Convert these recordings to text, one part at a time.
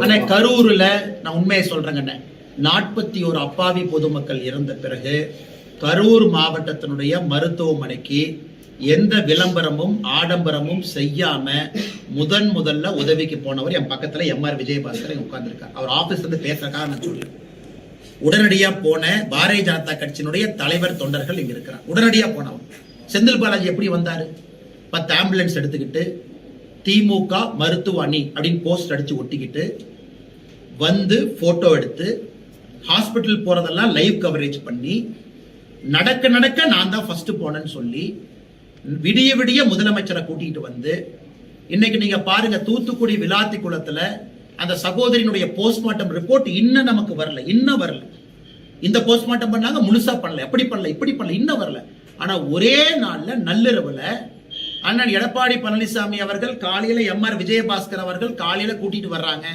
ஆனா கரூர்ல நான் உண்மையை சொல்றேங்கண்ணே, 41 அப்பாவி பொதுமக்கள் இறந்த பிறகு கரூர் மாவட்டத்தினுடைய மருத்துவமனைக்கு எந்த விளம்பரமும் ஆடம்பரமும் செய்யாம முதல்ல உதவிக்கு போனவர் என் பக்கத்துல எம்ஆர் விஜயபாஸ்கர் உட்கார்ந்துருக்கார். அவர் ஆபீஸ்ல இருந்து பேசுறதுக்காக நான் சொல்றேன். உடனடியா போன பாரதிய ஜனதா கட்சியினுடைய தலைவர் தொண்டர்கள் இங்க இருக்கிறார். உடனடியா போனவன் செந்தில் பாலாஜி எப்படி வந்தாரு? 10 ஆம்புலன்ஸ் எடுத்துக்கிட்டு திமுக மருத்துவ அணி அப்படின்னு போஸ்ட் அடிச்சு ஒட்டிக்கிட்டு வந்து போட்டோ எடுத்து ஹாஸ்பிட்டல் போறதெல்லாம் லைவ் கவரேஜ் பண்ணி நடக்க நான் தான் ஃபர்ஸ்ட் போனேன்னு சொல்லி விடிய முதலமைச்சரை கூட்டிட்டு வந்து இன்னைக்கு நீங்க பாருங்க, தூத்துக்குடி விளாத்தி குளத்துல அந்த சகோதரியினுடைய போஸ்ட்மார்ட்டம் ரிப்போர்ட் இன்னும் நமக்கு வரல. இந்த போஸ்ட்மார்ட்டம் பண்ணாங்க, முழுசா பண்ணல, எப்படி பண்ணல, இப்படி பண்ணல, இன்னும் வரல. ஆனா ஒரே நாள்ல நள்ளிரவுல அண்ணன் எடப்பாடி பழனிசாமி அவர்கள் காலையில எம்ஆர் விஜயபாஸ்கர் அவர்கள் காலையில கூட்டிட்டு வர்றாங்க.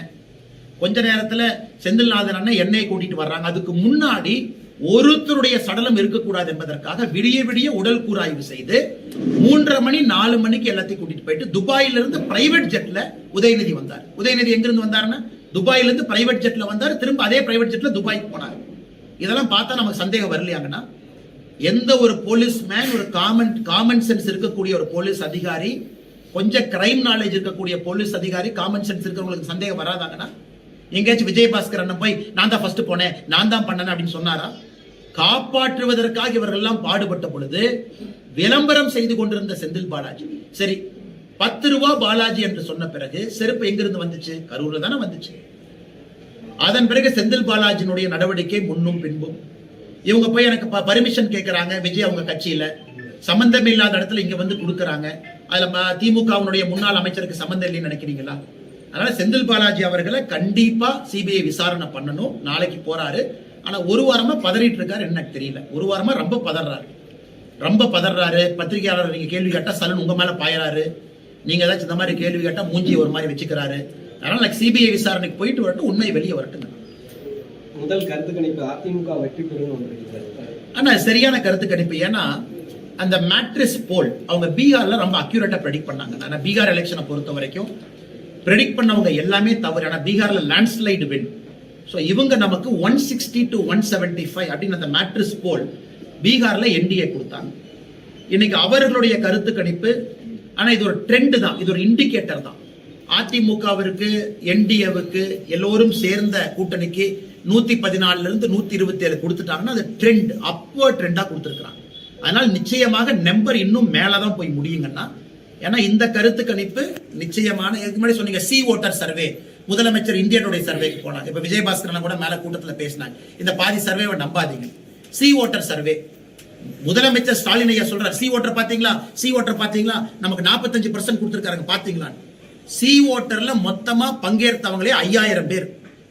கொஞ்ச நேரத்துல செந்தில்நாதன் அண்ணன் என்னையை கூட்டிட்டு வர்றாங்க. அதுக்கு முன்னாடி ஒருத்தருடைய சடலம் இருக்கக்கூடாது என்பதற்காக விடிய உடல் கூராய்வு செய்து 3:30 மணி 4 மணிக்கு எல்லாத்தையும் கூட்டிட்டு போயிட்டு துபாயில இருந்து பிரைவேட் ஜெட்ல உதயநிதி வந்தார். உதயநிதி எங்கிருந்து வந்தாருன்னா துபாயில இருந்து பிரைவேட் ஜெட்ல வந்தார். திரும்ப அதே பிரைவேட் ஜெட்ல துபாய்க்கு போனார். இதெல்லாம் பார்த்தா நமக்கு சந்தேகம் வரலையாங்கன்னா, எந்த ஒரு போலீஸ்மேன், ஒரு காமன் சென்ஸ் இருக்கக்கூடிய ஒரு போலீஸ் அதிகாரி, கொஞ்சம் கிரைம் நாலேஜ் இருக்கக்கூடிய போலீஸ் அதிகாரி, காமன் சென்ஸ் இருக்கிறவங்களுக்கு சந்தேகம் வராதாங்கன்னா, எங்கேயாச்சும் விஜயபாஸ்கர் அண்ணன் போய் நான் தான் ஃபர்ஸ்ட் போனேன், நான் தான் பண்ணேன் அப்படின்னு சொன்னாரா? காப்பாற்றுவதற்காக இவர்கள் எல்லாம் பாடுபட்ட பொழுது விளம்பரம் செய்து கொண்டிருந்த செந்தில் பாலாஜி, சரி 10 ரூபா பாலாஜி என்று சொன்ன பிறகு செருப்பு எங்கிருந்து வந்துச்சு? கரூர்ல தானே வந்துச்சு. அதன் பிறகு செந்தில் பாலாஜியினுடைய நடவடிக்கை முன்னும் பின்பும். இவங்க போய் எனக்கு பர்மிஷன் கேட்கிறாங்க, விஜய் அவங்க கட்சியில சம்பந்தமே இல்லாத இடத்துல இங்க வந்து கொடுக்கறாங்க. அதுல திமுகவினுடைய முன்னாள் அமைச்சருக்கு சம்பந்தம் இல்லைன்னு நினைக்கிறீங்களா? அதனால செந்தில் பாலாஜி அவர்களை கண்டிப்பா சிபிஐ விசாரணை பண்ணணும். நாளைக்கு போறாரு. ஆனா ஒரு வாரமா பதறிட்டு இருக்காரு. என்ன தெரியல, ஒரு வாரமா ரொம்ப பதறாரு. பத்திரிகையாளர் நீங்க கேள்வி கேட்டா சலன் உங்க மேல பாயறாரு. நீங்க ஏதாச்சும் இந்த மாதிரி கேள்வி கேட்டா மூஞ்சி ஒரு மாதிரி வச்சுக்கிறாரு. அதனால சிபிஐ விசாரணைக்கு போயிட்டு வரட்டும், உண்மை வெளியே வரட்டும். முதல் கருத்து கணிப்பு அதிமுக வெற்றி பெறும். ஆனா சரியான கருத்து கணிப்பு. ஏன்னா அந்த மேட்ரிஸ் போல் அவங்க பீகார்ல ரொம்ப அக்யூரேட்டா ப்ரெடிக்ட் பண்ணாங்க. ஆனா பீகார் எலெக்ஷனை பொறுத்த வரைக்கும் ப்ரெடிக்ட் பண்ணவங்க எல்லாமே தவறு. ஆனா பீகார்ல லேண்ட்ஸ்லைடு வின். ஸோ இவங்க நமக்கு 160 to 175 அப்படின்னு அந்த மேட்ரிஸ் போல் பீகார்ல என்டிஏ கொடுத்தாங்க. இன்னைக்கு அவர்களுடைய கருத்து கணிப்பு, ஆனா இது ஒரு ட்ரெண்ட் தான், இது ஒரு இண்டிகேட்டர் தான். அதிமுகவிற்கு என்டிஏவுக்கு எல்லோரும் சேர்ந்த கூட்டணிக்கு 114 இருந்து 127 கொடுத்துட்டாங்கன்னா அது ட்ரெண்ட், அப்வர்ட் ட்ரெண்டா கொடுத்துருக்காங்க. அதனால நிச்சயமாக நம்பர் இன்னும் மேலதான் போய் முடியுங்கன்னா, ஏன்னா இந்த கருத்து கணிப்பு நிச்சயமான, இதுக்கு முன்னாடி சொன்னீங்க சி ஓட்டர் சர்வே, முதலமைச்சர் இந்தியனுடைய சர்வேக்கு போனாங்க. இப்ப விஜயபாஸ்கர் கூட மேல கூட்டத்துல பேசினாங்க. இந்த பாதி சர்வேவை நம்பாதீங்க. சி ஓட்டர் சர்வே, முதலமைச்சர் ஸ்டாலின் ஐயா சொல்றாரு, சி ஓட்டர் பாத்தீங்களா, நமக்கு 45% கொடுத்திருக்காங்க பாத்தீங்களா. சி ஓட்டர்ல மொத்தமா பங்கேற்றவங்களே 5000 பேர்.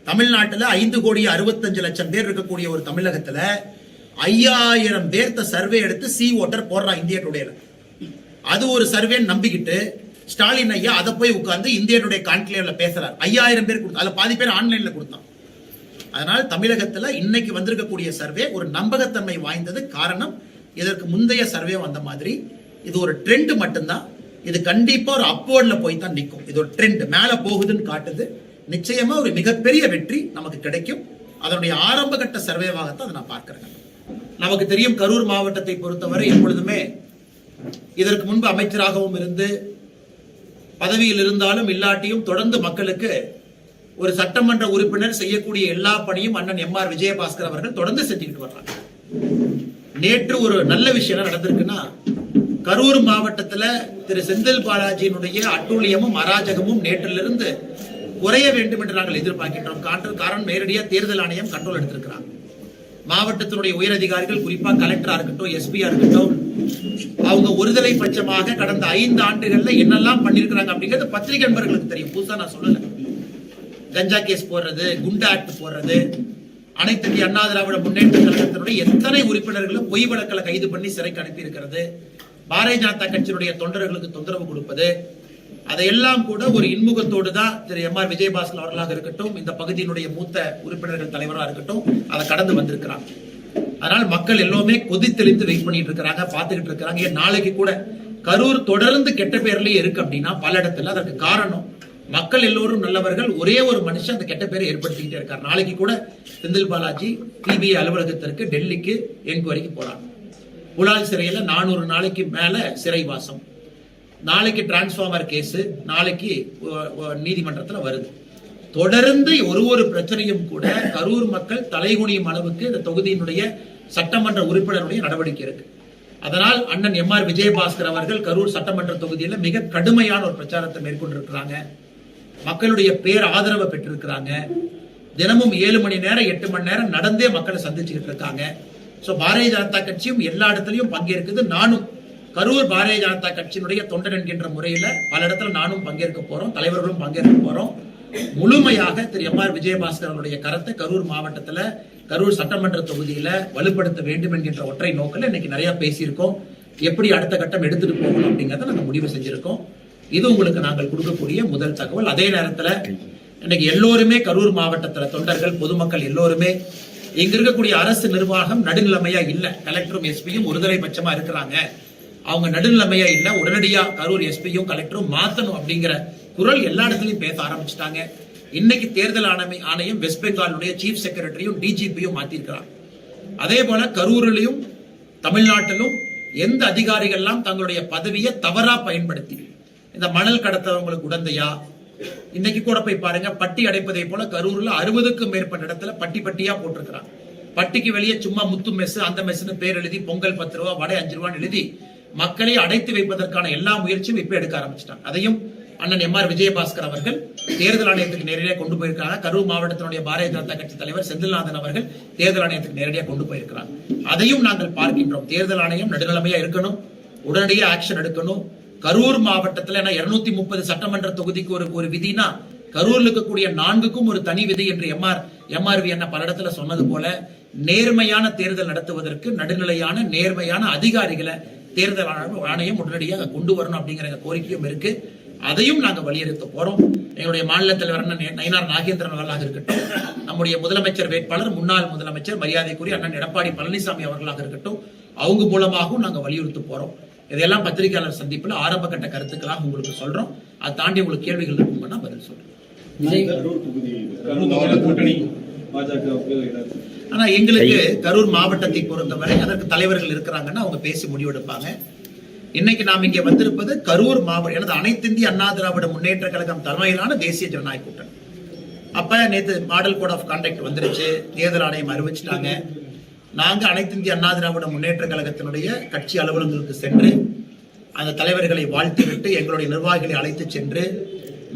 தமிழ்நாட்டுல 5,65,00,000 பேர் இருக்கக்கூடிய ஒரு தமிழகத்துல 5000 பேர்த்த சர்வே எடுத்து சி ஓட்டர் போடுறான் இந்திய டுடேல. அது ஒரு சர்வே நம்பிக்கிட்டு ஸ்டாலின் ஐயா அதை போய் உட்கார்ந்து இந்தியனுடைய கான்க்ளேவ்ல பேசுறாரு. 5000 பேர் கொடுத்தா, அதுல பாதி பேர் ஆன்லைன்ல கொடுத்தான். அதனால தமிழகத்துல இன்னைக்கு வந்திருக்கக்கூடிய சர்வே ஒரு நம்பகத்தன்மை வாய்ந்தது. காரணம், இதற்கு முந்தைய சர்வே வந்த மாதிரி இது ஒரு ட்ரெண்ட் மட்டும்தான். இது கண்டிப்பா ஒரு அப்வர்ட்ல போய் தான் நிற்கும். இது ஒரு ட்ரெண்ட், மேல போகுதுன்னு காட்டுது. நிச்சயமா ஒரு மிகப்பெரிய வெற்றி நமக்கு கிடைக்கும். அதனுடைய ஆரம்ப கட்ட சர்வேவாகத்தான் அதை நான் பார்க்கிறேன். நமக்கு தெரியும், கரூர் மாவட்டத்தை பொறுத்தவரை எப்பொழுதுமே இதற்கு முன்பு அமைச்சராகவும் இருந்து பதவியில் இருந்தாலும் இல்லாட்டியும் தொடர்ந்து மக்களுக்கு ஒரு சட்டமன்ற உறுப்பினர் செய்யக்கூடிய எல்லா பணியும் அண்ணன் எம்ஆர் விஜயபாஸ்கர் அவர்கள் தொடர்ந்து செஞ்சுக்கிட்டு வர்றாங்க. நேற்று ஒரு நல்ல விஷயம் நடந்திருக்குன்னா, கரூர் மாவட்டத்துல திரு செந்தில் பாலாஜியினுடைய அட்டூழியமும் அராஜகமும் நேற்றிலிருந்து குறைய வேண்டும் என்று நாங்கள் எதிர்பார்க்கின்றோம். காரணம், நேரடியா தேர்தல் ஆணையம் கண்ட்ரோல் எடுத்திருக்கிறாங்க. மாவட்டத்தினுடைய உயரதிகாரிகள், குறிப்பா கலெக்டரா இருக்கட்டும், எஸ்பியா இருக்கட்டும், அவங்க ஒருதலை பட்சமாக கடந்த 5 ஆண்டுகள்ல என்னெல்லாம் பண்ணிருக்கிறாங்க அப்படிங்கிறது பத்திரிகை நண்பர்களுக்கு தெரியும். புதுசா நான் சொல்லல. கஞ்சா கேஸ் போடுறது, குண்டா ஆக்ட் போடுறது, அனைத்து இந்திய அண்ணா திராவிட முன்னேற்ற கழகத்தினுடைய எத்தனை உறுப்பினர்களை பொய் வழக்கில கைது பண்ணி சிறைக்கு அனுப்பி இருக்கிறது, பாரதிய ஜனதா கட்சியினுடைய தொண்டர்களுக்கு தொந்தரவு கொடுப்பது, அதையெல்லாம் கூட ஒரு இன்முகத்தோடு தான் திரு எம்ஆர் விஜயபாஸ்கர் அவர்களாக இருக்கட்டும், இந்த பகுதியினுடைய மூத்த உறுப்பினர்கள் தலைவராக இருக்கட்டும், அதை கடந்து வந்திருக்கிறாங்க. அதனால மக்கள் எல்லாமே கொதித்தெளித்து வெயிட் பண்ணிட்டு இருக்கிறாங்க, பார்த்துக்கிட்டு இருக்கிறாங்க. நாளைக்கு கூட கரூர் தொடர்ந்து கெட்ட பேர்லயே இருக்கு அப்படின்னா பல இடத்துல அதற்கு காரணம் மக்கள் எல்லோரும் நல்லவர்கள். ஒரே ஒரு மனுஷன் அந்த கெட்ட பேரை ஏற்படுத்திக்கிட்டே இருக்கார். நாளைக்கு கூட செந்தில் பாலாஜி சிபிஐ அலுவலகத்திற்கு டெல்லிக்கு என்கொயரிக்கு போறாங்க. புலால் சிறையில 400 நாளைக்கு மேல சிறைவாசம். நாளைக்கு டிரான்ஸ்பார்மர் கேஸ் நாளைக்கு நீதிமன்றத்துல வருது. தொடர்ந்து ஒரு பிரச்சனையும் கூட கரூர் மக்கள் தலைகுனியும் அளவுக்கு இந்த தொகுதியினுடைய சட்டமன்ற உறுப்பினருடைய நடவடிக்கை இருக்கு. அதனால் அண்ணன் எம்ஆர் விஜயபாஸ்கர் அவர்கள் கரூர் சட்டமன்ற தொகுதியில் மிக கடுமையான ஒரு பிரச்சாரத்தை மேற்கொண்டிருக்கிறாங்க. மக்களுடைய பேர் ஆதரவை பெற்றிருக்கிறாங்க. தினமும் 7 மணி நேரம் 8 மணி நேரம் நடந்தே மக்களை சந்திச்சுக்கிட்டு இருக்காங்க. சோ பாரதிய ஜனதா கட்சியும் எல்லா இடத்துலயும் பங்கேற்குது. நானும் கரூர் பாரதிய ஜனதா கட்சியினுடைய தொண்டன் என்கின்ற முறையில பல இடத்துல நானும் பங்கேற்க போறோம், தலைவர்களும் பங்கேற்க போறோம். முழுமையாக திரு எம்ஆர் விஜயபாஸ்கர் அவருடைய கருத்தை கரூர் மாவட்டத்துல கரூர் சட்டமன்ற தொகுதியில வலுப்படுத்த வேண்டும் என்கின்ற ஒற்றை நோக்கில் இன்னைக்கு நிறைய பேசியிருக்கோம். எப்படி அடுத்த கட்டம் எடுத்துட்டு போகணும் அப்படிங்கறத நாங்க முடிவு செஞ்சிருக்கோம். இது உங்களுக்கு நாங்கள் கொடுக்கக்கூடிய முதல் தகவல். அதே நேரத்துல இன்னைக்கு எல்லோருமே கரூர் மாவட்டத்துல தொண்டர்கள், பொதுமக்கள் எல்லோருமே இங்க இருக்கக்கூடிய அரசு நிர்வாகம் நடுநிலைமையா இல்ல. கலெக்டரும் எஸ்பியும் ஒருதலை பட்சமா இருக்கிறாங்க. அவங்க நடுநிலைமையா இல்ல. உடனடியா கரூர் எஸ்பியும் கலெக்டரும் மாத்தணும் அப்படிங்கிற குரல் எல்லா இடத்துலயும் பேச ஆரம்பிச்சுட்டாங்க. இன்னைக்கு தேர்தல் ஆணையம் வெஸ்ட் பெங்காலுடைய சீஃப் செக்ரட்டரியும் டிஜிபியும் மாத்திருக்கிறாங்க. அதே போல கரூரிலும் தமிழ்நாட்டிலும் எந்த அதிகாரிகள் தங்களுடைய பதவியை தவறா பயன்படுத்தி இந்த மணல் கடத்தவங்களுக்கு உடந்தையா, இன்னைக்கு கூட போய் பாருங்க, பட்டி அடைப்பதை போல கரூர்ல 60க்கும் மேற்பட்ட இடத்துல பட்டி பட்டியா போட்டிருக்கிறாங்க. பட்டிக்கு வெளியே சும்மா முத்து மெஸ் அந்த மெஸ்னு பேர் எழுதி பொங்கல் 10 ரூபா வடை 5 ரூபான்னு எழுதி மக்களை அடைத்து வைப்பதற்கான எல்லா முயற்சியும் இப்ப எடுக்க ஆரம்பிச்சிட்டாங்க. அதையும் அண்ணன் எம்ஆர் விஜயபாஸ்கர் அவர்கள் தேர்தல் ஆணையத்துக்கு நேரடியாக கொண்டு போயிருக்காங்க. கரூர் மாவட்டத்தினுடைய பாரதிய ஜனதா கட்சி தலைவர் செந்தில்நாதன் அவர்கள் தேர்தல் ஆணையத்துக்கு நேரடியாக கொண்டு போயிருக்கிறாங்க. அதையும் நாங்கள் பார்க்கின்றோம். தேர்தல் ஆணையம் நடுநிலைமையா இருக்கணும், உடனடியாக ஆக்ஷன் எடுக்கணும். கரூர் மாவட்டத்தில் 230 சட்டமன்ற தொகுதிக்கு ஒரு விதினா கரூர்ல இருக்கக்கூடிய 4க்கும் ஒரு தனி விதி என்று எம்ஆர்வி என்ன பல இடத்துல சொன்னது போல நேர்மையான தேர்தல் நடத்துவதற்கு நடுநிலையான நேர்மையான அதிகாரிகளை தேர்தல் ஆணையம் உடனடியாக கொண்டு வரணும் அப்படிங்கிற கோரிக்கையும் இருக்கு. அதையும் நாங்க வலியுறுத்த போறோம். எங்களுடைய மாநில தலைவர் அண்ணன் நயினார் நாகேந்திரன் அவர்களாக இருக்கட்டும், நம்முடைய முதலமைச்சர் வேட்பாளர் முன்னாள் முதலமைச்சர் மரியாதைக்குரிய அண்ணன் எடப்பாடி பழனிசாமி அவர்களாக இருக்கட்டும், அவங்க மூலமாகவும் நாங்க வலியுறுத்த போறோம். இதெல்லாம் பத்திரிகையாளர் சந்திப்புல ஆரம்ப கட்ட கருத்துக்களாக உங்களுக்கு சொல்றோம். அதை தாண்டி உங்களுக்கு கேள்விகள் இருக்கும்னா பதில் சொல்றோம். ஆனா எங்களுக்கு கரூர் மாவட்டத்தை பொறுத்தவரை அதற்கு தலைவர்கள் இருக்கிறாங்கன்னா அவங்க பேசி முடிவெடுப்பாங்க. இன்னைக்கு நாம் இங்கே வந்திருப்பது கரூர் மாவட்டம், எனது அனைத்து இந்திய அண்ணா திராவிட முன்னேற்ற கழகம் தலைமையிலான தேசிய ஜனநாயக கூட்டணி. அப்ப நேற்று மாடல் கோட் ஆஃப் கான்டக்ட் வந்துருச்சு, தேர்தல் ஆணையம் அறிவிச்சிட்டாங்க. நாங்க அனைத்து இந்திய அண்ணா திராவிட முன்னேற்ற கழகத்தினுடைய கட்சி அலுவலகங்களுக்கு சென்று அந்த தலைவர்களை வாழ்த்துவிட்டு எங்களுடைய நிர்வாகிகளை அழைத்து சென்று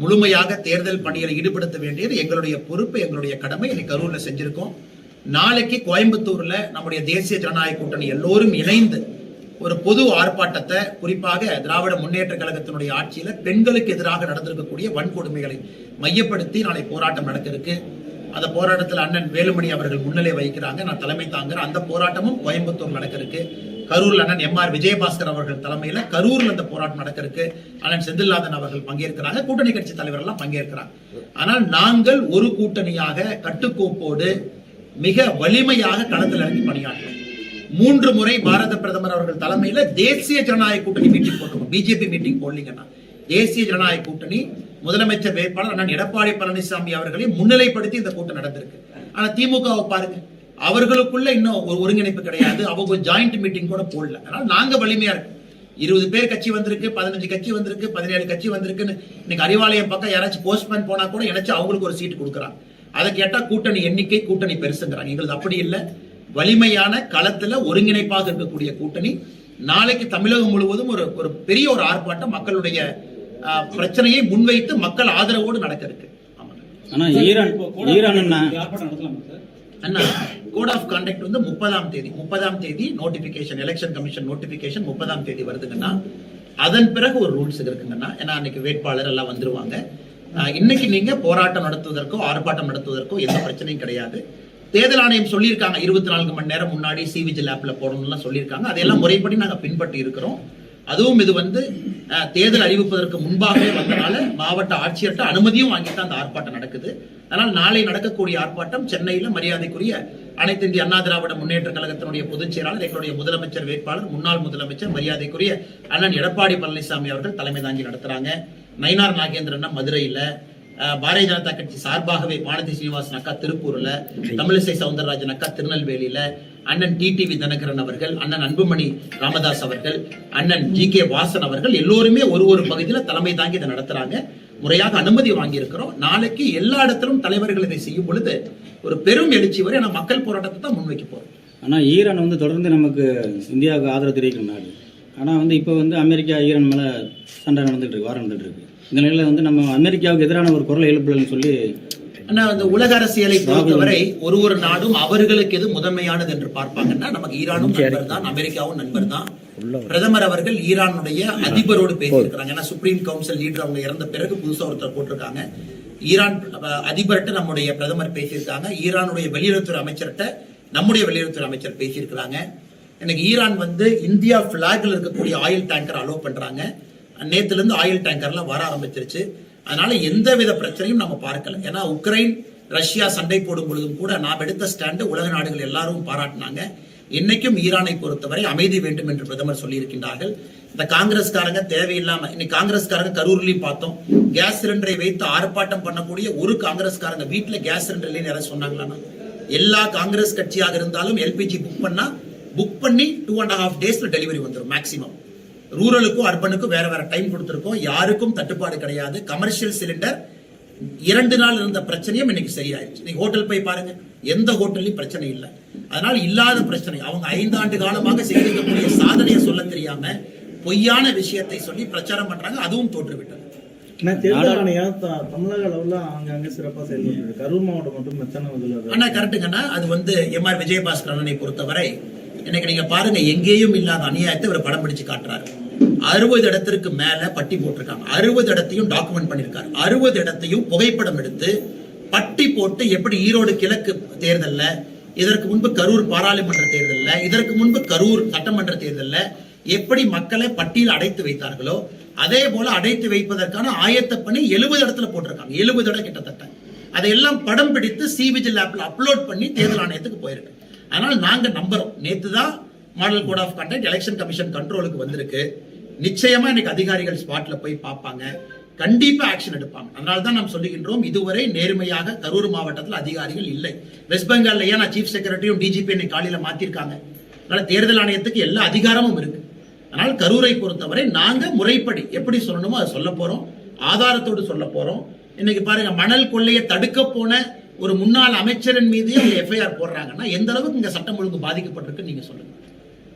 முழுமையாக தேர்தல் பணிகளை ஈடுபடுத்த வேண்டியது எங்களுடைய பொறுப்பு, எங்களுடைய கடமை. இன்னைக்கு கரூர்ல செஞ்சிருக்கோம். நாளைக்கு கோயம்புத்தூர்ல நம்முடைய தேசிய ஜனநாயக கூட்டணி எல்லோரும் இணைந்து ஒரு பொது ஆர்ப்பாட்டத்தை, குறிப்பாக திராவிட முன்னேற்ற கழகத்தினுடைய ஆட்சியில பெண்களுக்கு எதிராக நடந்திருக்கக்கூடிய வன்கொடுமைகளை மையப்படுத்தி நாளை போராட்டம் நடக்க இருக்கு. அந்த போராட்டத்தில் அண்ணன் வேலுமணி அவர்கள் முன்னிலை வகிக்கிறாங்க, நான் தலைமை தாங்குறேன். அந்த போராட்டமும் கோயம்புத்தூர் நடக்க இருக்கு. கரூர்ல அண்ணன் எம்ஆர் விஜயபாஸ்கர் அவர்கள் தலைமையில கரூர்ல இந்த போராட்டம் நடக்க இருக்கு. அண்ணன் செந்தில்நாதன் அவர்கள் பங்கேற்கிறாங்க, கூட்டணி கட்சி தலைவர்கள் எல்லாம் பங்கேற்கிறாங்க. ஆனால் நாங்கள் ஒரு கூட்டணியாக கட்டுக்கோப்போடு மிக வலிமையாக களத்தில் இறங்கி பணியாற்றோம். 3 முறை பாரத பிரதமர் அவர்கள் தலைமையில தேசிய ஜனநாயக கூட்டணி மீட்டிங் போட்டோம். பிஜேபி மீட்டிங் போடலீங்கன்னா தேசிய ஜனநாயக கூட்டணி முதலமைச்சர் வேட்பாளர் அண்ணன் எடப்பாடி பழனிசாமி அவர்களை முன்னிலைப்படுத்தி இந்த கூட்டம் நடந்திருக்கு. ஆனா திமுகவை பாருங்க, அவர்களுக்குள்ள இன்னும் ஒரு ஒருங்கிணைப்பு கிடையாது. அவங்க ஜாயிண்ட் மீட்டிங் கூட போடல. அதனால நாங்க வலிமையா இருக்கோம். 20 பேர் கட்சி வந்திருக்கு, 15 கட்சி வந்திருக்கு, 17 கட்சி வந்திருக்குன்னு இன்னைக்கு அறிவாலயம் பக்கம் யாராச்சும் போஸ்ட்மேன் போனா கூட இணைச்சு அவங்களுக்கு ஒரு சீட் கொடுக்குறாங்க. அதை கேட்டா கூட்டணி எண்ணிக்கை கூட்டணி பெருசுங்கிறாங்க. எங்களுக்கு அப்படி இல்லை. வலிமையான களத்துல ஒருங்கிணைப்பாக இருக்கக்கூடிய கூட்டணி. நாளைக்கு தமிழகம் முழுவதும் ஒரு பெரிய ஒரு ஆர்ப்பாட்டம் மக்களுடைய பிரச்சனையை முன்வைத்து மக்கள் ஆதரவோடு நடக்க இருக்கு. கோட் ஆஃப் கான்டக்ட் வந்து 30ஆம் தேதி நோட்டிபிகேஷன், எலெக்ஷன் கமிஷன் நோட்டிபிகேஷன் 30ஆம் தேதி வருதுங்கன்னா அதன் பிறகு ஒரு ரூல்ஸ் இருக்குங்கன்னா, ஏன்னா அன்னைக்கு வேட்பாளர் எல்லாம் வந்துருவாங்க. இன்னைக்கு நீங்க போராட்டம் நடத்துவதற்கோ ஆர்ப்பாட்டம் நடத்துவதற்கோ எந்த பிரச்சனையும் கிடையாது. தேர்தல் ஆணையம் சொல்லியிருக்காங்க 24 மணி நேரம் முன்னாடி சிவிஜில் ஆப்ல போடணும்லாம் சொல்லியிருக்காங்க. அதையெல்லாம் முறைப்படி நாங்க பின்பற்றி இருக்கிறோம். அதுவும் இது வந்து தேர்தல் அறிவிப்பதற்கு முன்பாகவே வந்தனால மாவட்ட ஆட்சியர்கிட்ட அனுமதியும் வாங்கித்தான் அந்த ஆர்ப்பாட்டம் நடக்குது. அதனால் நாளை நடக்கக்கூடிய ஆர்ப்பாட்டம் சென்னையில மரியாதைக்குரிய அனைத்து இந்திய அண்ணா திராவிட முன்னேற்ற கழகத்தினுடைய பொதுச் செயலாளர், எங்களுடைய முதலமைச்சர் வேட்பாளர் முன்னாள் முதலமைச்சர் மரியாதைக்குரிய அண்ணன் எடப்பாடி பழனிசாமி அவர்கள் தலைமை தாங்கி நடத்துறாங்க. நயினார் நாகேந்திரன் மதுரையில, பாரதிய ஜனதா கட்சி சார்பாகவே வானதி சீனிவாசன் அக்கா திருப்பூர்ல, தமிழிசை சவுந்தரராஜன் அக்கா திருநெல்வேலியில, அண்ணன் டிடிவி தினகரன் அவர்கள், அண்ணன் அன்புமணி ராமதாஸ் அவர்கள், அண்ணன் ஜி.கே. வாசன் அவர்கள் எல்லோருமே ஒரு பகுதியில் தலைமை தாங்கி இதை நடத்துறாங்க. முறையாக அனுமதி வாங்கி இருக்கிறோம். நாளைக்கு எல்லா இடத்திலும் தலைவர்கள் இதை செய்யும் பொழுது ஒரு பெரும் எழுச்சி வரை மக்கள் போராட்டத்தை தான் முன்வைக்க போறோம். ஆனா ஈரான் தொடர்ந்து நமக்கு இந்தியாவுக்கு ஆதரவு தெரிவிக்கிற நாடு. ஆனா இப்போ அமெரிக்கா ஈரான் மேல சண்டை நடந்துட்டு இருக்கு, வாரம் நடந்துட்டு இருக்கு. இந்த நிலையில நம்ம அமெரிக்காவுக்கு எதிரான ஒரு குரலை எழுப்பலன்னு சொல்லி அந்த உலக அரசியலை பொறுத்தவரை ஒரு நாடும் அவர்களுக்கு எது முதன்மையானது என்று பார்ப்பாங்கன்னா நமக்கு ஈரானும் நண்பர் தான், அமெரிக்காவும் நண்பர் தான். பிரதமர் அவர்கள் ஈரானுடைய அதிபரோடு பேசியிருக்கிறாங்க. ஏன்னா சுப்ரீம் கவுன்சில் லீடர் அவங்க இறந்த பிறகு புதுசா ஒருத்தர் போட்டிருக்காங்க. ஈரான் அதிபர்கிட்ட நம்முடைய பிரதமர் பேசியிருக்காங்க. ஈரானுடைய வெளியுறவுத்துறை அமைச்சர்கிட்ட நம்முடைய வெளியுறவுத்துறை அமைச்சர் பேசியிருக்கிறாங்க. எனக்கு ஈரான் இந்தியா பிளாக்ல இருக்கக்கூடிய ஆயில் டேங்கர் அலோவ் பண்றாங்க. நேத்துல இருந்து ஆயில் டேங்கர்லாம் வர ஆரம்பிச்சிருச்சு. அதனால எந்தவித பிரச்சனையும் நம்ம பார்க்கல. ஏன்னா உக்ரைன் ரஷ்யா சண்டை போடும் பொழுதும் கூட நாம் எடுத்த ஸ்டாண்டு உலக நாடுகள் எல்லாரும் பாராட்டினாங்க. இன்னைக்கும் ஈரானை பொறுத்தவரை அமைதி வேண்டும் என்று பிரதமர் சொல்லியிருக்கின்றார்கள். இந்த காங்கிரஸ்காரங்க தேவையில்லாம இன்னைக்கு காங்கிரஸ்காரங்க கரூர்லயும் பார்த்தோம், கேஸ் சிலிண்டரை வைத்து ஆர்ப்பாட்டம் பண்ணக்கூடிய ஒரு காங்கிரஸ்காரங்க வீட்டுல கேஸ் சிலிண்டர் இல்லைன்னு யாராவது சொன்னாங்களா? எல்லா காங்கிரஸ் கட்சியாக இருந்தாலும் எல்பிஜி புக் பண்ணி 2.5 days டெலிவரி வந்துடும் மேக்சிமம். ரூரலுக்கும் அர்பனுக்கும் வேற டைம் கொடுத்திருக்கோம். யாருக்கும் தட்டுப்பாடு கிடையாது. கமர்ஷியல் சிலிண்டர் 2 நாள் இருந்த பிரச்சனையும் இன்னைக்கு சரியாயிருச்சு. நீங்க ஹோட்டல் போய் பாருங்க, எந்த ஹோட்டல்லையும் பிரச்சனை இல்லை. அதனால இல்லாத பிரச்சனை அவங்க 5 ஆண்டு காலமாக செய்திருக்கக்கூடிய சாதனையை சொல்ல தெரியாம பொய்யான விஷயத்தை சொல்லி பிரச்சாரம் பண்றாங்க. அதுவும் தோற்றுவிட்டது. தேர்தல் ஆணையம் தமிழக அளவுல அங்க சிறப்பா செயல்பட்டு கரூர் மாவட்டம் மட்டும் பிரச்சனை ஆனா கரெக்டுங்கன்னா அது எம்.ஆர். விஜயபாஸ்கர் அண்ணனை பொறுத்தவரை இன்னைக்கு நீங்க பாருங்க, எங்கேயும் இல்லாத அநியாயத்தை ஒரு படம் பிடிச்சு காட்டுறாரு. 60 இடத்திற்கு மேல பட்டி போட்டிருக்காங்க. 60 இடத்தையும் டாக்குமெண்ட் பண்ணிருக்காரு. 60 இடத்தையும் புகைப்படம் எடுத்து பட்டி போட்டு எப்படி ஈரோடு கிழக்கு தேர்தல்ல, இதற்கு முன்பு கரூர் பாராளுமன்ற தேர்தல்ல, இதற்கு முன்பு கரூர் சட்டமன்ற தேர்தல்ல எப்படி மக்களை பட்டியல் அடைத்து வைத்தார்களோ அதே போல அடைத்து வைப்பதற்கான ஆயத்த பணி 70 இடத்துல போட்டிருக்காங்க. 70 இடம் கிட்டத்தட்ட. அதையெல்லாம் படம் பிடித்து சிவிஜில் ஆப்ல அப்லோட் பண்ணி தேர்தல் ஆணையத்துக்கு போயிருக்கு. அதனால நாங்க நம்புறோம். நேத்து தான் model code of conduct election commission கண்ட்ரோலுக்கு வந்திருக்கு. நிச்சயமா இன்னைக்கு அதிகாரிகள் ஸ்பாட்ல போய் பார்ப்பாங்க, கண்டிப்பா ஆக்ஷன் எடுப்பாங்க. அதனால தான் நாம் சொல்லுகின்றோம், இதுவரை நேர்மையாக கரூர் மாவட்டத்தில் அதிகாரிகள் இல்லை. வெஸ்ட் பெங்கால்ல ஏன் சீஃப் செக்ரட்டரியும் டிஜிபி இன்னைக்கு காலையில மாத்திருக்காங்க. அதனால தேர்தல் ஆணையத்துக்கு எல்லா அதிகாரமும் இருக்கு. அதனால் கரூரை பொறுத்தவரை நாங்க முறைப்படி எப்படி சொல்லணுமோ அதை சொல்ல போறோம், ஆதாரத்தோடு சொல்ல போறோம். இன்னைக்கு பாருங்க, மணல் கொள்ளையை தடுக்க போன ஒரு முன்னாள் அமைச்சரின் மீது எஃப்ஐஆர் போடுறாங்கன்னா எந்த அளவுக்கு இங்க சட்டம் ஒழுங்கு பாதிக்கப்பட்டிருக்கு நீங்க சொல்லுங்க.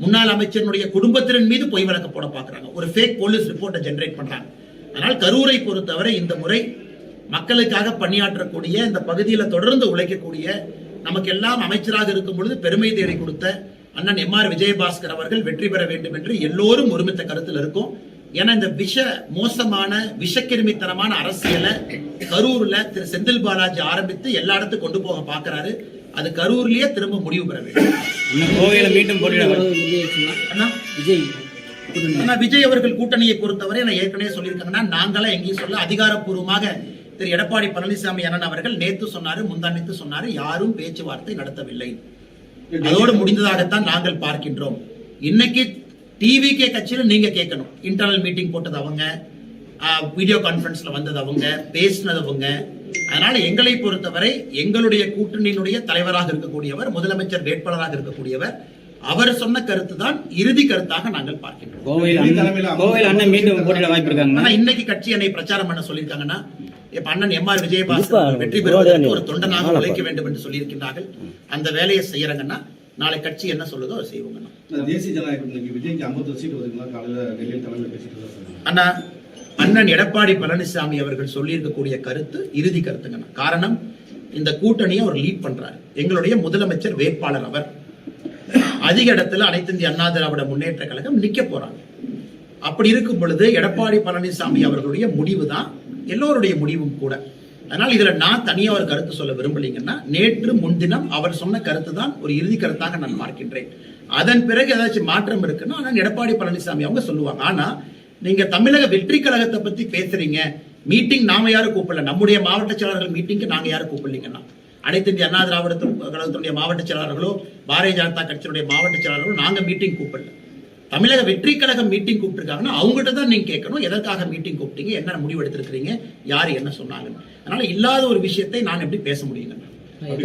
முன்னாள் அமைச்சருடைய குடும்பத்தின் மீது பொய் வழக்கு போட பாக்குறாங்க, ஒரு ஃபேக் போலீஸ் ரிப்போர்ட்டை ஜெனரேட் பண்றாங்க. அதனால் கரூரை பொறுத்தவரை இந்த முறை மக்களுக்காக பணியாற்றக்கூடிய, இந்த பகுதியில் தொடர்ந்து உழைக்கக்கூடிய, நமக்கு எல்லாம் அமைச்சராக இருக்கும் பொழுது பெருமை தேடி கொடுத்த அண்ணன் எம்.ஆர். விஜயபாஸ்கர் அவர்கள் வெற்றி பெற வேண்டும் என்று எல்லோரும் ஒருமித்த கருத்தில் இருக்கும். ஏன்னா இந்த மோசமான விஷக்கிருமித்தனமான அரசியலை கரூர்ல திரு செந்தில் பாலாஜி ஆரம்பித்து எல்லா இடத்துக்கும் கொண்டு போக பாக்குறாரு. அது கரூர்லயே திரும்ப முடிவு பெற வேண்டும். விஜய் அவர்கள் கூட்டணியை பொறுத்தவரை நான் ஏற்கனவே சொல்லியிருக்காங்கன்னா, நாங்களாம் எங்கேயும் சொல்ல, அதிகாரப்பூர்வமாக திரு எடப்பாடி பழனிசாமி அண்ணன் அவர்கள் நேத்து சொன்னாரு, முந்தானத்து சொன்னாரு, யாரும் பேச்சுவார்த்தை நடத்தவில்லை, அதோடு முடிந்ததாகத்தான் நாங்கள் பார்க்கின்றோம். இன்னைக்கு டிவிகே கட்சியில நீங்க கேட்கணும், இன்டர்னல் மீட்டிங் போட்டது அவங்க, வீடியோ கான்பரன்ஸ்ல வந்தது அவங்க, பேசினது அவங்க. அதனால எங்களை பொறுத்தவரை எங்களுடைய கூட்டணியினுடைய தலைவராக இருக்கக்கூடியவர், முதலமைச்சர் வேட்பாளராக இருக்கக்கூடியவர், அவர் சொன்ன கருத்து தான் இறுதி கருத்தாக நாங்கள் பார்க்கின்றோம். இன்னைக்கு கட்சி என்னை பிரச்சாரம் பண்ண சொல்லியிருக்காங்கன்னா, இப்ப அண்ணன் எம்.ஆர். விஜயபாஸ்கர் வெற்றி பெறுவதற்கு ஒரு தொண்டனாக உழைக்க வேண்டும் என்று சொல்லியிருக்கின்றார்கள். அந்த வேலையை செய்யறாங்கன்னா நாளை கட்சி என்ன சொல்லுதோ அதை செய்வோம். தேசிய ஜனநாயக விஜய்க்கு 50 சீட் வருதுங்களா? காலையில டெல்லியில் தலைமையில் பேசிட்டு அண்ணா, அண்ணன் எடப்பாடி பழனிசாமி அவர்கள் சொல்லியிருக்கக்கூடிய கருத்து இறுதி கருத்துங்கண்ணா. காரணம், இந்த கூட்டணியை அவர் லீட் பண்றாரு. எங்களுடைய முதலமைச்சர் வேட்பாளர் அவர். அதிக இடத்துல அனைத்து இந்திய அண்ணா திராவிட முன்னேற்ற கழகம் நிக்க போறாங்க. அப்படி இருக்கும் பொழுது எடப்பாடி பழனிசாமி அவர்களுடைய முடிவு தான் எல்லோருடைய முடிவும் கூட. அதனால் இதுல நான் தனியா ஒரு கருத்து சொல்ல விரும்பலீங்கன்னா, நேற்று முன்தினம் அவர் சொன்ன கருத்து தான் ஒரு இறுதி கருத்தாக நான் பார்க்கின்றேன். அதன் பிறகு ஏதாச்சும் மாற்றம் இருக்குன்னா ஆனால் எடப்பாடி பழனிசாமி அவங்க சொல்லுவாங்க. ஆனா நீங்க தமிழக வெற்றி கழகத்தை பத்தி பேசுறீங்க, மீட்டிங் நாம யாரும் கூப்பிடல, நம்முடைய மாவட்ட செயலாளர்கள் மீட்டிங்க்கு நாங்க யாரும் கூப்பிடலீங்கன்னா, அனைத்து இந்திய அண்ணா திராவிட கழகத்தினுடைய மாவட்ட செயலாளர்களோ பாரதிய ஜனதா கட்சியினுடைய மாவட்ட செயலாளர்களோ நாங்க மீட்டிங் கூப்பிடல. தமிழக வெற்றி கழகம் மீட்டிங் கூப்பிட்டுருக்காங்கன்னா அவங்ககிட்ட தான் நீங்க கேட்கணும், எதற்காக மீட்டிங் கூப்பிட்டீங்க, என்ன முடிவு எடுத்திருக்கிறீங்க, யார் என்ன சொன்னாங்க. அதனால இல்லாத ஒரு விஷயத்தை நான் எப்படி பேச முடியுங்க?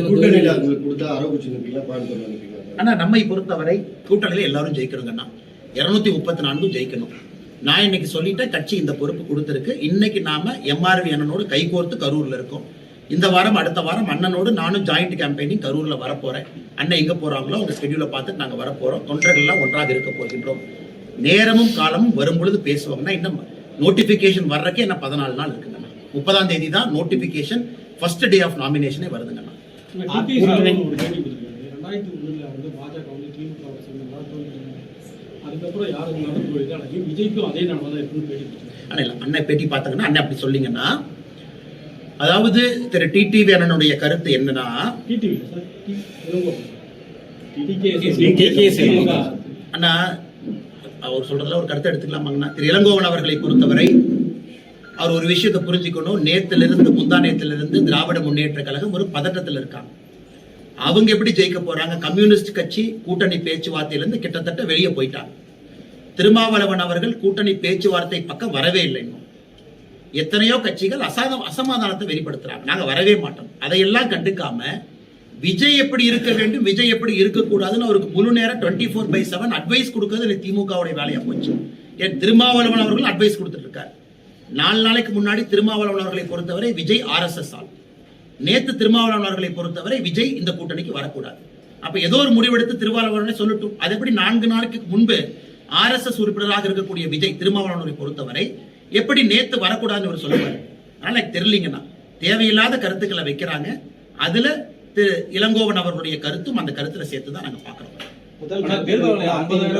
கூட்டணியில உங்களுக்கு கொடுத்தா ஆரோக்கியம் நினைப்பீங்களா, கோயம்புத்தூர் நினைப்பீங்களா? ஆனா நம்மை பொறுத்தவரை கூட்டணியில எல்லாரும் ஜெயிக்கணுங்கன்னா 234 ஜெயிக்கணும். நான் இன்னைக்கு சொல்லிட்டேன், கட்சி இந்த பொறுப்பு கொடுத்திருக்கு. இன்னைக்கு நாம எம்ஆர்வி அண்ணனோடு கைகோர்த்து கரூர்ல இருக்கோம். இந்த வாரம் அடுத்த வாரம் அண்ணனோடு நானும் ஜாயிண்ட் கேம்பெயினிங் கரூர்ல வரப்போறேன். அண்ணன் எங்க போறாங்களோ அவங்க ஸ்கெடியூலை பார்த்துட்டு நாங்க வரப்போறோம். தொண்டர்கள் எல்லாம் ஒன்றாக இருக்க போகின்றோம். நேரமும் காலமும் வரும் பொழுது பேசுவாங்கன்னா இன்னும் நோட்டிபிகேஷன் வர்றதுக்கு என்ன 14 நாள் இருக்குங்கண்ணா. 30ஆம் தேதி தான் நோட்டிபிகேஷன், ஃபர்ஸ்ட் டே ஆஃப் நாமினேஷனே வருதுங்கண்ணா. அண்ணன் பேட்டி பார்த்தாங்கன்னா அண்ணன் அப்படி சொல்லிங்கன்னா, அதாவது திரு டிடிவி அண்ணனுடைய கருத்து என்னன்னா, அண்ணா அவர் சொல்றதுல ஒரு கருத்தை எடுத்துக்கலாமாங்கண்ணா. திரு இளங்கோவன் அவர்களை பொறுத்தவரை அவர் ஒரு விஷயத்தை புரிஞ்சுக்கணும். நேத்திலிருந்து முந்தா நேத்திலிருந்து திராவிட முன்னேற்ற கழகம் ஒரு பதட்டத்தில் இருக்காங்க. அவங்க எப்படி ஜெயிக்க போறாங்க? கம்யூனிஸ்ட் கட்சி கூட்டணி பேச்சுவார்த்தையிலிருந்து கிட்டத்தட்ட வெளியே போயிட்டாங்க. திருமாவளவன் அவர்கள் கூட்டணி பேச்சுவார்த்தை பக்கம் வரவே இல்லை. இன்னும் எத்தனையோ கட்சிகள் அசமாதானத்தை வெளிப்படுத்துறாங்க, நாங்க வரவே மாட்டோம். அதையெல்லாம் கண்டுக்காம விஜய் எப்படி இருக்க வேண்டும், விஜய் எப்படி இருக்கக்கூடாதுன்னு அவருக்கு முழு நேரம் 24/7 அட்வைஸ் கொடுக்கிறது திமுகவுடைய வேலையா போச்சு. ஏன் திருமாவளவன் அவர்கள் அட்வைஸ் கொடுத்துட்டு இருக்காரு. 4 நாளைக்கு முன்னாடி திருமாவளவன் அவர்களை பொறுத்தவரை விஜய் RSS ஆள். நேத்து திருமாவளவன் அவர்களை பொறுத்தவரை விஜய் இந்த கூட்டணிக்கு வரக்கூடாது. அப்ப ஏதோ ஒரு முடிவெடுத்து திருமாவளவனை சொல்லட்டும். அது எப்படி 4 நாளைக்கு முன்பு RSS உறுப்பினராக இருக்கக்கூடிய விஜய் திருமாவளவனை பொறுத்தவரை எப்படி நேத்து வரக்கூடாதுன்னு ஒரு சொல்லுவாரு. அதனால எனக்கு தெரியலீங்கன்னா தேவையில்லாத கருத்துக்களை வைக்கிறாங்க. அதுல திரு இளங்கோவன் அவர்களுடைய கருத்தும் அந்த கருத்துல சேர்த்து தான் நாங்க பாக்குறோம்.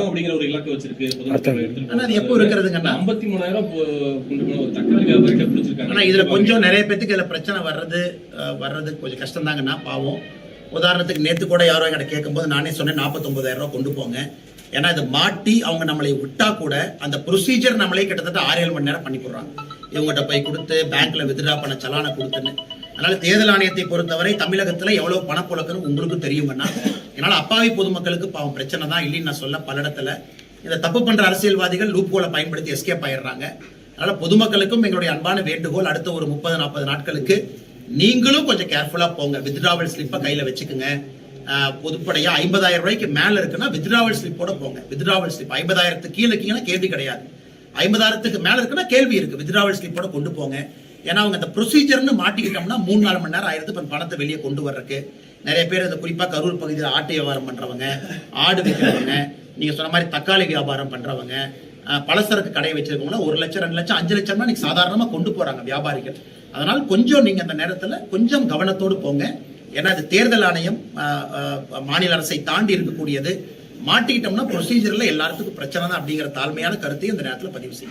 அப்படிங்கிற ஒரு இலக்கு வச்சிருக்கு. அது எப்போ இருக்கிறதுங்கன்னா 53,000 ஆனா இதுல கொஞ்சம் நிறைய பேத்துக்கு இதுல பிரச்சனை வர்றது கொஞ்சம் கஷ்டம் தாங்கன்னா பாவம். உதாரணத்துக்கு நேத்து கூட யாரோ என்கிட்ட கேட்கும் போது நானே சொன்னேன் 49,000 ரூபாய் கொண்டு போங்க. ஏன்னா இதை மாட்டி அவங்க நம்மளை விட்டா கூட அந்த ப்ரொசீஜர் நம்மளே கிட்டத்தட்ட 6-7 மணி நேரம் பண்ணி போடுறாங்க. இவங்ககிட்ட போய் கொடுத்து பேங்க்ல வித்ட்ரா பண்ண சலானை கொடுத்துன்னு. அதனால தேர்தல் ஆணையத்தை பொறுத்தவரை தமிழகத்துல எவ்வளவு பணப்புழக்கணும் உங்களுக்கு தெரியுங்கன்னா, என்னால அப்பாவி பொதுமக்களுக்கு பாவம் பிரச்சனை தான் இல்லைன்னு நான் சொல்ல. பல இடத்துல இந்த தப்பு பண்ற அரசியல்வாதிகள் லூப் ஹோலை பயன்படுத்தி எஸ்கேப் ஆயிடுறாங்க. அதனால பொதுமக்களுக்கும் எங்களுடைய அன்பான வேண்டுகோள், அடுத்த ஒரு 30-40 நாட்களுக்கு நீங்களும் கொஞ்சம் கேர்ஃபுல்லா போங்க. வித்ட்ராவல் ஸ்லிப்பை கையில வச்சுக்கோங்க. பொதுப்படையா 50,000 ரூபாய்க்கு மேல இருக்குன்னா வித்ட்ராவல் ஸ்லிப்போட போங்க. வித்ட்ராவல் ஸ்லிப் 50,000 கீழே இருக்கீங்கன்னா கேள்வி கிடையாது. 50,000 மேல இருக்குன்னா கேள்வி இருக்கு. வித்ட்ராவல் ஸ்லிப்போட கொண்டு போங்க. ஏன்னா அவங்க அந்த ப்ரொசீஜர்னு மாட்டிக்கிட்டோம்னா 3-4 மணி நேரம் ஆயிரத்து பணத்தை வெளியே கொண்டு வர்றதுக்கு. நிறைய பேர் இந்த குறிப்பா கரூர் பகுதியில் ஆட்டு வியாபாரம் பண்றவங்க, ஆடு விற்கிறவங்க, நீங்க சொன்ன மாதிரி தக்காளி வியாபாரம் பண்றவங்க, பலசரக்கு கடை வச்சிருக்கவங்க 1 லட்சம் 2 லட்சம் 5 லட்சம்னா நீங்க சாதாரணமா கொண்டு போறாங்க வியாபாரிகள். அதனால கொஞ்சம் நீங்க அந்த நேரத்துல கொஞ்சம் கவனத்தோடு போங்க. ஏன்னா இது தேர்தல் ஆணையம் மாநில அரசை தாண்டி இருக்கக்கூடியது. மாட்டிக்கிட்டோம்னா ப்ரொசீஜர்ல எல்லாத்துக்கும் பிரச்சனை தான் அப்படிங்கிற தாழ்மையான கருத்தையும் இந்த நேரத்தில் பதிவு செய்யும்.